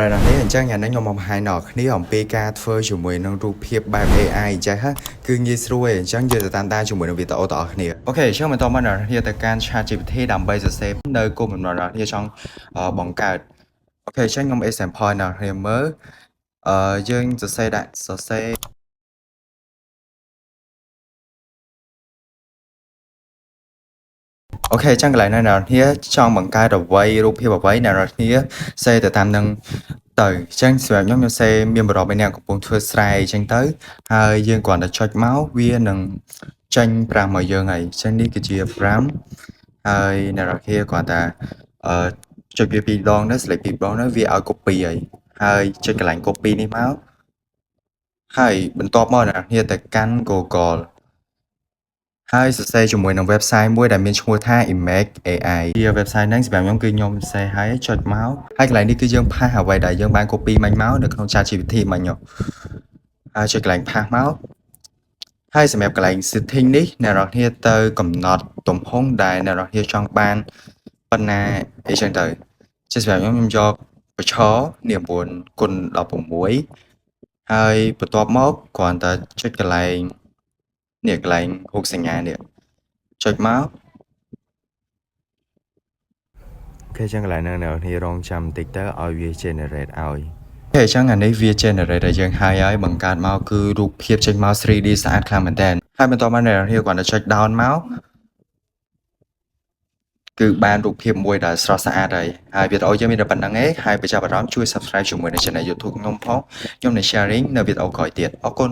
rồi này anh chắc nhà nó nhom hai nọ ní ông PK phơi chúng mình đangรูปភាពបែប AI ចេះហ่ะគឺងាយស្រួលអញ្ចឹងយើងទៅតាមដានជាមួយនឹងវីដេអូទាំងអស់គ្នាអូខេអញ្ចឹងបន្តមកនេះទៅកាន់ ChatGPT ដើម្បីសរសេរនៅគោលបំណងរបស់គ្នាចង់បង្កើតអូខេអញ្ចឹងខ្ញុំ example ដល់គ្នាមើលយើងសរសេរដាក់សរសេរអូខេអញ្ចឹងកន្លែងណាអ្នកគ្នាចង់បង្កើតអ្វីរូបភាពអ្វីអ្នកគ្នាសេទៅតាមនឹងទៅអញ្ចឹងសម្រាប់ខ្ញុំសេមានបរិបទអ្នកកំពុងធ្វើស្រែអញ្ចឹងទៅហើយយើងគ្រាន់តែចុចមកវានឹងចេញ5មកយើងហើយអញ្ចឹងនេះគឺជា5ហើយអ្នកគ្នាគ្រាន់តែចុចវា2ដងទៅ select 2ដងទៅវាឲ្យ copy ហើយចុចកន្លែង copy នេះមកហើយបន្ទាប់មកអ្នកគ្នាទៅកាន់ Google ហើយសរសេរជាមួយនឹង website មួយដែលមានឈ្មោះថា Image AI ជា website ហ្នឹងសម្រាប់ខ្ញុំគឺខ្ញុំសរសេរហើយចុចមកហើយកន្លែងនេះគឺយើងផាសអ្វីដែលយើងបាន copy មិញមកនៅក្នុង ChatGPT មិញហើយចុចកន្លែងផាសមកហើយសម្រាប់កន្លែង setting នេះអ្នកនរគ្នាទៅកំណត់ទំហំដែលអ្នកនរគ្នាចង់បានប៉ុណ្ណាអីចឹងទៅជាសម្រាប់ខ្ញុំយកបឆនេះ9x16ហើយបន្ទាប់មកគ្រាន់តែចុចកន្លែងនេះកន្លែងរូបសញ្ញានេះចុចមកអូខេចឹងកន្លែងហ្នឹងអ្នកនរគ្នារងចាំបន្តិចទៅឲ្យវា generate ឲ្យអូខេចឹងអានេះវា generate ឲ្យយើងហើយបង្កើតមកគឺរូបភាពចេញមក 3D ស្អាតខ្លាំងមែនតើហើយបន្ទាប់មកអ្នកនរគ្នាគ្រាន់តែចុច down មកគឺបានរូបភាពមួយដែលស្រស់ស្អាតហើយវីដេអូយើងមានតែប៉ុណ្្នឹងឯងហើយបើចាប់អារម្មណ៍ជួយ subscribe ជាមួយនឹង channel YouTube ខ្ញុំផងខ្ញុំនឹង sharing នៅវីដេអូក្រោយទៀតអរគុណ